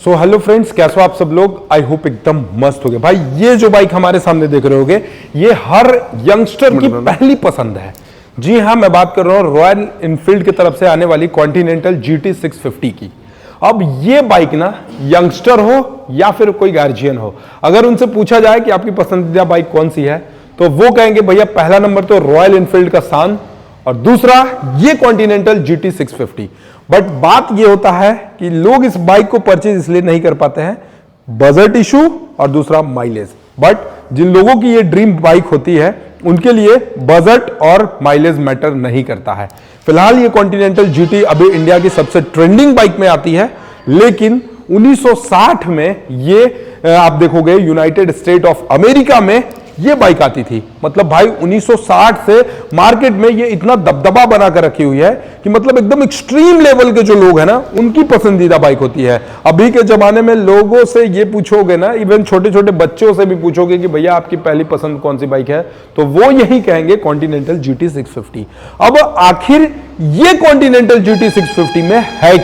So hello friends, कैसे हो आप सब लोग। आई होप एकदम मस्त हो गए। भाई ये जो बाइक हमारे सामने देख रहे होगे, ये हर यंगस्टर की पहली पसंद है। जी हाँ, मैं बात कर रहा हूं रॉयल इनफील्ड की तरफ से आने वाली कॉन्टिनेंटल GT 650 की। अब ये बाइक ना, यंगस्टर हो या फिर कोई गार्जियन हो, अगर उनसे पूछा जाए कि आपकी पसंदीदा बाइक कौन सी है, तो वो कहेंगे भैया पहला नंबर तो रॉयल इनफील्ड का शान और दूसरा ये कॉन्टिनेंटल GT 650। बट बात ये होता है कि लोग इस बाइक को परचेज इसलिए नहीं कर पाते हैं, बजट इशू और दूसरा माइलेज। बट जिन लोगों की ये ड्रीम बाइक होती है उनके लिए बजट और माइलेज मैटर नहीं करता है। फिलहाल ये कॉन्टिनेंटल GT अभी इंडिया की सबसे ट्रेंडिंग बाइक में आती है, लेकिन 1960 में ये आप देखोगे यूनाइटेड स्टेट ऑफ अमेरिका में ये बाइक आती थी। मतलब भाई 1960 से मार्केट में ये इतना दबदबा बना कर रखी हुई है कि मतलब एकदम एक्सट्रीम लेवल के जो लोग हैं ना, उनकी पसंदीदा बाइक होती है। अभी के जमाने में लोगों से ये पूछोगे ना, इवन छोटे छोटे बच्चों से भी पूछोगे कि भैया आपकी पहली पसंद कौन सी बाइक है, तो वो यही कहेंगे कॉन्टिनेंटल GT 650। अब आखिर ये कॉन्टिनेंटल GT 650 में है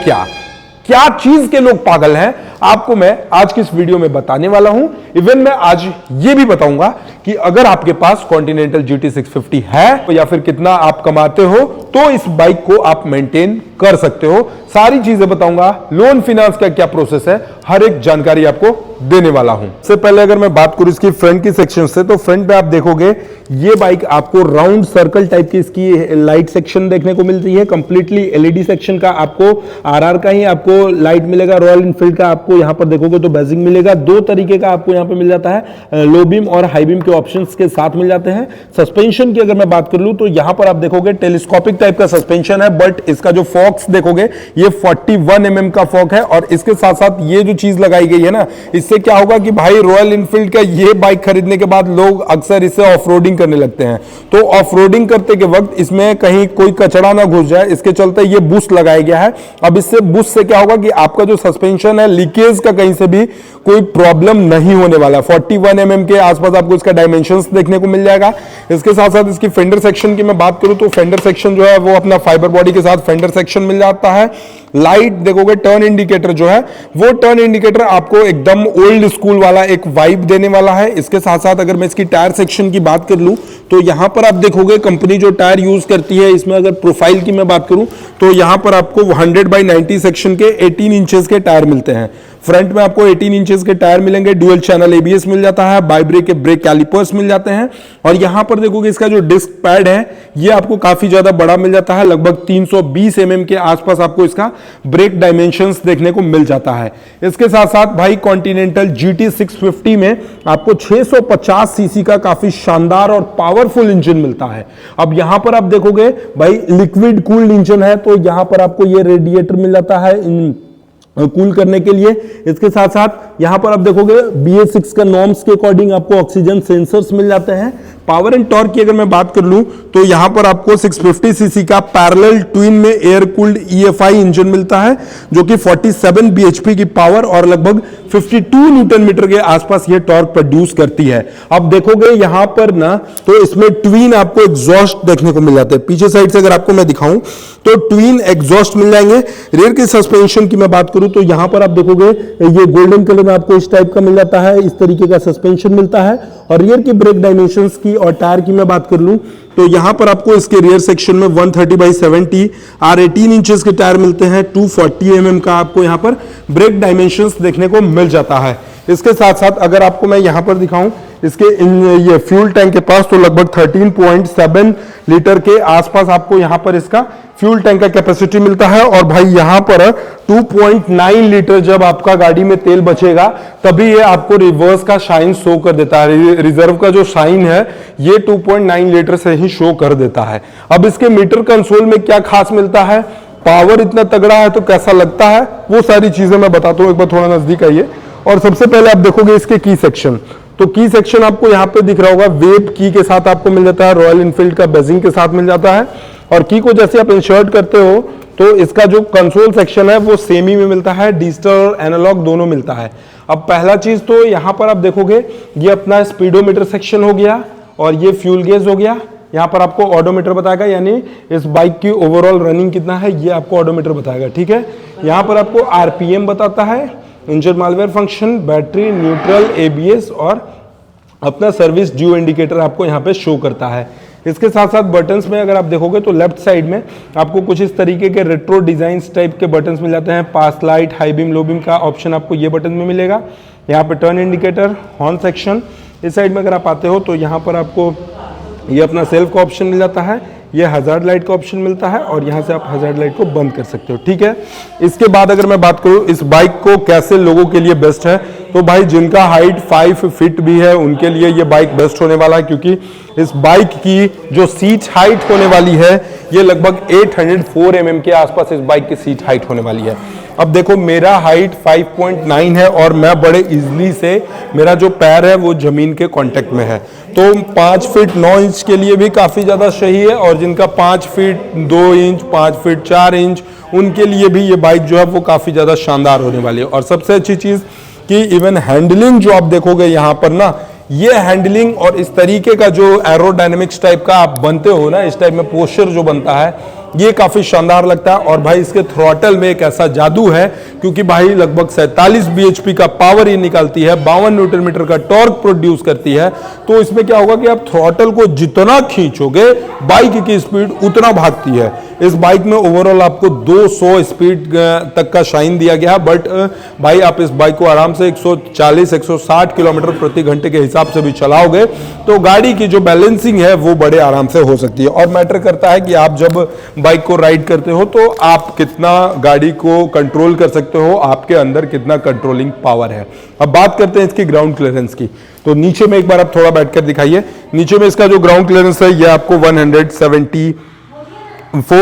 क्या चीज के लोग पागल हैं, आपको मैं आज की इस वीडियो में बताने वाला हूं। इवन मैं आज ये भी बताऊंगा कि अगर आपके पास कॉन्टिनेंटल GT 650 है या फिर कितना आप कमाते हो तो इस बाइक को आप मेंटेन कर सकते हो। सारी चीजें बताऊंगा, लोन फिनेंस का क्या प्रोसेस है, हर एक जानकारी आपको देने वाला हूं। सबसे पहले अगर मैं बात करूं इसकी फ्रंट की सेक्शन से, तो फ्रंट पे आप देखोगे ये बाइक आपको राउंड सर्कल टाइप की इसकी लाइट सेक्शन देखने को मिलती है। कंप्लीटली LED सेक्शन का आपको RR का ही आपको लाइट मिलेगा। रॉयल इनफील्ड का आपको यहां पर देखोगे तो बेजिंग मिलेगा। दो तरीके का आपको यहां पर मिल जाता है, लो बीम और हाई बीम के ऑप्शंस के साथ मिल जाते हैं। सस्पेंशन की अगर मैं बात कर लूं तो यहां पर आप देखोगे टेलीस्कोपिक टाइप का सस्पेंशन है, बट इसका जो फॉक्स देखोगे ये 41 mm का फॉक है। और इसके साथ साथ ये जो चीज लगाई गई है ना, इससे क्या होगा कि भाई रॉयल इनफील्ड का ये बाइक खरीदने के बाद लोग अक्सर इससे ऑफ रोडिंग करने लगते हैं, तो ऑफ रोडिंग करते के वक्त इसमें कहीं कोई कचरा ना घुस जाए, इसके चलते ये बूस्ट लगाया गया है। अब इससे बूस्ट से क्या होगा कि आपका जो सस्पेंशन है, लीकेज का कहीं से भी कोई प्रॉब्लम नहीं होने वाला। 41 mm के आसपास आपको इसका डायमेंशंस देखने को मिल जाएगा। इसके साथ साथ इसकी फेंडर सेक्शन की मैं बात करूं तो फेंडर सेक्शन जो है वो अपना फाइबर बॉडी के साथ फेंडर सेक्शन मिल जाता है। लाइट देखोगे, टर्न इंडिकेटर जो है वो टर्न इंडिकेटर आपको एकदम ओल्ड स्कूल वाला एक वाइब देने वाला है। इसके साथ साथ अगर मैं इसकी टायर सेक्शन की बात कर लूं तो यहां पर आप देखोगे कंपनी जो टायर यूज करती है, इसमें अगर प्रोफाइल की मैं बात करूं तो यहां पर आपको 100/90 सेक्शन के 18 इंचेस के टायर मिलते हैं। फ्रंट में आपको 18 इंचेस के टायर मिलेंगे, डुअल चैनल ABS मिल जाता है, बाइब्रेक के ब्रेक कैलिपर्स मिल जाते हैं। और यहां पर देखोगे इसका जो डिस्क पैड है ये आपको काफी ज्यादा बड़ा मिल जाता है, लगभग 320 mm के आसपास आपको इसका ब्रेक डायमेंशंस देखने को मिल जाता है। इसके साथ साथ भाई कॉन्टिनेंटल GT 650 में आपको 650 cc का काफी शानदार और पावरफुल इंजन मिलता है। अब यहां पर आप देखोगे भाई लिक्विड कूल्ड इंजन है, तो यहां पर आपको ये रेडिएटर मिल जाता है कूल करने के लिए। इसके साथ साथ यहां पर आप देखोगे BS6 का नॉर्म्स के अकॉर्डिंग आपको ऑक्सीजन सेंसर्स मिल जाते हैं। पावर एंड टॉर्क की अगर मैं बात कर लूं तो यहां पर आपको 650 cc का पैरेलल ट्विन में एयर कूल्ड EFI इंजन मिलता है, जो कि 47 bhp की पावर और लगभग 52 न्यूटन मीटर के आसपास ये टॉर्क प्रोड्यूस करती है। अब देखोगे यहां पर ना, तो इसमें ट्विन आपको एग्जॉस्ट देखने को मिल जाते हैं। पीछे साइड से अगर आपको मैं दिखाऊं तो ट्विन एग्जॉस्ट मिल जाएंगे। रेयर के सस्पेंशन की मैं बात करूं तो यहां पर आप देखोगे ये गोल्डन कलर में आपको इस टाइप का मिल जाता है, इस तरीके का सस्पेंशन मिलता है। और रियर की ब्रेक डायमेंशंस की और टायर की मैं बात कर लूं तो यहां पर आपको इसके रियर सेक्शन में 130/70 R18 इंचेस के टायर मिलते हैं। 240 mm का आपको यहां पर ब्रेक डायमेंशंस देखने को मिल जाता है। इसके साथ साथ अगर आपको मैं यहां पर दिखाऊं इसके ये फ्यूल टैंक के पास, तो लगभग 13.7 लीटर के आसपास आपको यहां पर इसका फ्यूल टैंक का कैपेसिटी मिलता है। और भाई यहां पर 2.9 लीटर जब आपका गाड़ी में तेल बचेगा तभी ये आपको रिवर्स का शाइन शो कर देता है। रिजर्व का जो शाइन है ये 2.9 लीटर से ही शो कर देता है। अब इसके मीटर कंसोल में क्या खास मिलता है, पावर इतना तगड़ा है तो कैसा लगता है, वो सारी चीजें मैं बताता हूं। एक बार थोड़ा नजदीक आइए और सबसे पहले आप देखोगे इसके की सेक्शन, तो की सेक्शन आपको यहां पे दिख रहा होगा, वेब की के साथ आपको मिल जाता है, रॉयल इनफील्ड का बेजिंग के साथ मिल जाता है। और की को जैसे आप इंसर्ट करते हो तो इसका जो कंसोल सेक्शन है वो सेमी में मिलता है, डिजिटल और एनालॉग दोनों मिलता है। अब पहला चीज तो यहां पर आप देखोगे ये अपना स्पीडोमीटर सेक्शन हो गया और ये फ्यूल गेज हो गया। यहाँ पर आपको ऑडोमीटर बताएगा, यानी इस बाइक की ओवरऑल रनिंग कितना है ये आपको ऑडोमीटर बताएगा, ठीक है। यहाँ पर आपको RPM बताता है, engine malware function, battery, neutral, ABS और अपना सर्विस ड्यू इंडिकेटर आपको यहाँ पे शो करता है। इसके साथ साथ बटन्स में अगर आप देखोगे तो लेफ्ट साइड में आपको कुछ इस तरीके के रेट्रो डिजाइन टाइप के बटन्स मिल जाते हैं। Pass light, high beam, low beam का ऑप्शन आपको ये बटन में मिलेगा। यहाँ पे टर्न इंडिकेटर, हॉर्न सेक्शन। इस साइड में अगर आप आते हो तो यहाँ पर आपको ये अपना सेल्फ का ऑप्शन मिल जाता है, ये हजार्ड लाइट का ऑप्शन मिलता है और यहाँ से आप हजार्ड लाइट को बंद कर सकते हो। ठीक है, इसके बाद अगर मैं बात करूँ इस बाइक को कैसे लोगों के लिए बेस्ट है, तो भाई जिनका हाइट 5 फीट भी है उनके लिए ये बाइक बेस्ट होने वाला है, क्योंकि इस बाइक की जो सीट हाइट होने वाली है ये लगभग 804 mm के आसपास इस बाइक की सीट हाइट होने वाली है। अब देखो मेरा हाइट 5.9 है और मैं बड़े इजीली से, मेरा जो पैर है वो जमीन के कांटेक्ट में है, तो 5 फीट 9 इंच के लिए भी काफ़ी ज़्यादा सही है। और जिनका 5 फीट 2 इंच, 5 फीट 4 इंच, उनके लिए भी ये बाइक जो है वो काफ़ी ज़्यादा शानदार होने वाली है। और सबसे अच्छी चीज़ कि इवन हैंडलिंग जो आप देखोगे यहाँ पर ना, ये हैंडलिंग और इस तरीके का जो एरोडायनेमिक्स टाइप का आप बनते हो ना, इस टाइप में पोस्चर जो बनता है, ये काफी शानदार लगता है। और भाई इसके थ्रॉटल में एक ऐसा जादू है, क्योंकि भाई लगभग 47 bhp का पावर ये निकालती है, 52 न्यूटन मीटर का टॉर्क प्रोड्यूस करती है। तो इसमें क्या होगा कि आप थ्रॉटल को जितना खींचोगे बाइक की स्पीड उतना भागती है। इस बाइक में ओवरऑल आपको 200 स्पीड तक का शाइन दिया गया, बट भाई आप इस बाइक को आराम से 140-160 किलोमीटर प्रति घंटे के हिसाब से भी चलाओगे तो गाड़ी की जो बैलेंसिंग है वो बड़े आराम से हो सकती है। और मैटर करता है कि आप जब बाइक को राइड करते हो तो आप कितना गाड़ी को कंट्रोल कर सकते हो, आपके अंदर कितना कंट्रोलिंग पावर है। अब बात करते हैं इसकी ग्राउंड क्लियरेंस की, तो नीचे में एक बार आप थोड़ा बैठकर दिखाइए। नीचे में इसका जो ग्राउंड क्लियरेंस है ये आपको 174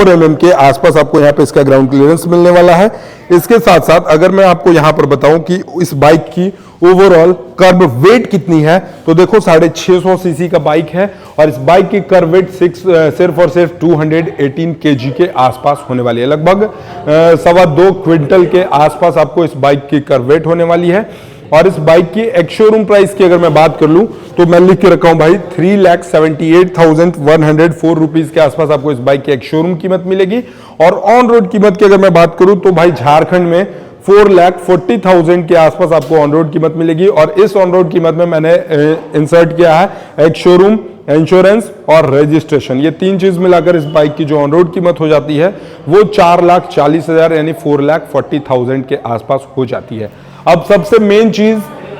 mm के आसपास आपको यहाँ पे इसका ग्राउंड क्लियरेंस मिलने वाला है। इसके साथ साथ अगर मैं आपको यहाँ पर बताऊं कि इस बाइक की ओवरऑल कर्ब वेट कितनी है, तो देखो 650 सीसी का बाइक है और इस बाइक की कर्ब वेट सिर्फ और सिर्फ 218 kg के आसपास होने वाली है। लगभग 2.25 क्विंटल के आसपास आपको इस बाइक की कर्ब वेट होने वाली है। और इस बाइक की एक्स शोरूम प्राइस की अगर मैं बात कर लूं तो मैं लिख के रखा हूं भाई 3,78,104 रुपीज के आसपास आपको इस बाइक की एक्स शोरूम कीमत मिलेगी। और ऑन रोड कीमत की अगर मैं बात करूं तो भाई झारखंड में 4,40,000 के आसपास आपको ऑन रोड कीमत मिलेगी। और इस ऑन रोड कीमत में मैंने इंसर्ट किया है एक्स शोरूम, इंश्योरेंस और रजिस्ट्रेशन, ये 3 चीज मिलाकर इस बाइक की जो ऑन रोड कीमत हो जाती है वो 4,40,000 यानी 4,40,000 के आसपास हो जाती है। अब सबसे मेन चीज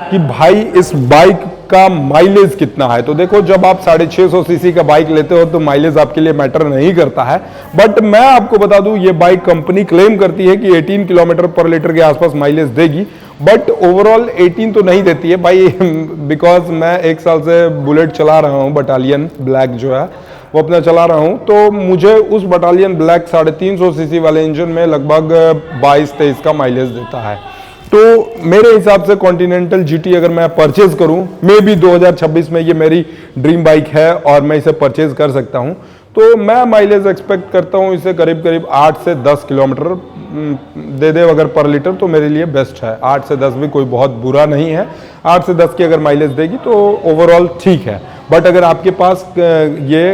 कि भाई इस बाइक का माइलेज कितना है, तो देखो जब आप 650 सीसी का बाइक लेते हो तो माइलेज आपके लिए मैटर नहीं करता है, बट मैं आपको बता दूं ये बाइक कंपनी क्लेम करती है कि 18 किलोमीटर पर लीटर के आसपास माइलेज देगी, बट ओवरऑल 18 तो नहीं देती है भाई बिकॉज मैं 1 साल से बुलेट चला रहा हूं, बटालियन ब्लैक जो है वो अपना चला रहा हूं, तो मुझे उस बटालियन ब्लैक 350 सीसी वाले इंजन में लगभग 22-23 का माइलेज देता है। तो मेरे हिसाब से कॉन्टिनेंटल जीटी अगर मैं परचेज करूं, मे बी 2026 में ये मेरी ड्रीम बाइक है और मैं इसे परचेज कर सकता हूं, तो मैं माइलेज एक्सपेक्ट करता हूं इसे करीब करीब 8 से 10 किलोमीटर दे दे अगर पर लीटर तो मेरे लिए बेस्ट है। 8 से 10 भी कोई बहुत बुरा नहीं है, 8 से 10 की अगर माइलेज देगी तो ओवरऑल ठीक है। बट अगर आपके पास ये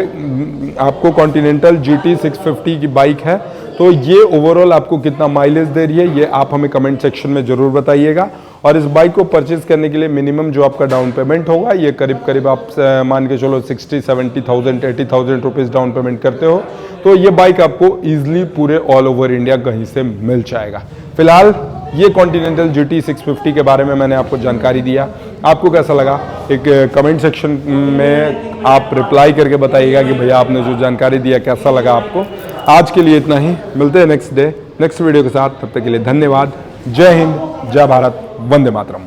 आपको कॉन्टिनेंटल GT 650 की बाइक है तो ये ओवरऑल आपको कितना माइलेज दे रही है ये आप हमें कमेंट सेक्शन में जरूर बताइएगा। और इस बाइक को परचेज करने के लिए मिनिमम जो आपका डाउन पेमेंट होगा ये करीब करीब आप मान के चलो 60-70,000 80,000 रुपीज़ डाउन पेमेंट करते हो तो ये बाइक आपको ईजिली पूरे ऑल ओवर इंडिया कहीं से मिल जाएगा। फिलहाल ये कॉन्टिनेंटल GT 650 के बारे में मैंने आपको जानकारी दिया, आपको कैसा लगा एक कमेंट सेक्शन में आप रिप्लाई करके बताइएगा कि भैया आपने जो जानकारी दिया कैसा लगा आपको। आज के लिए इतना ही, मिलते हैं नेक्स्ट वीडियो के साथ, तब तक के लिए धन्यवाद। जय हिंद, जय भारत, वंदे मातरम।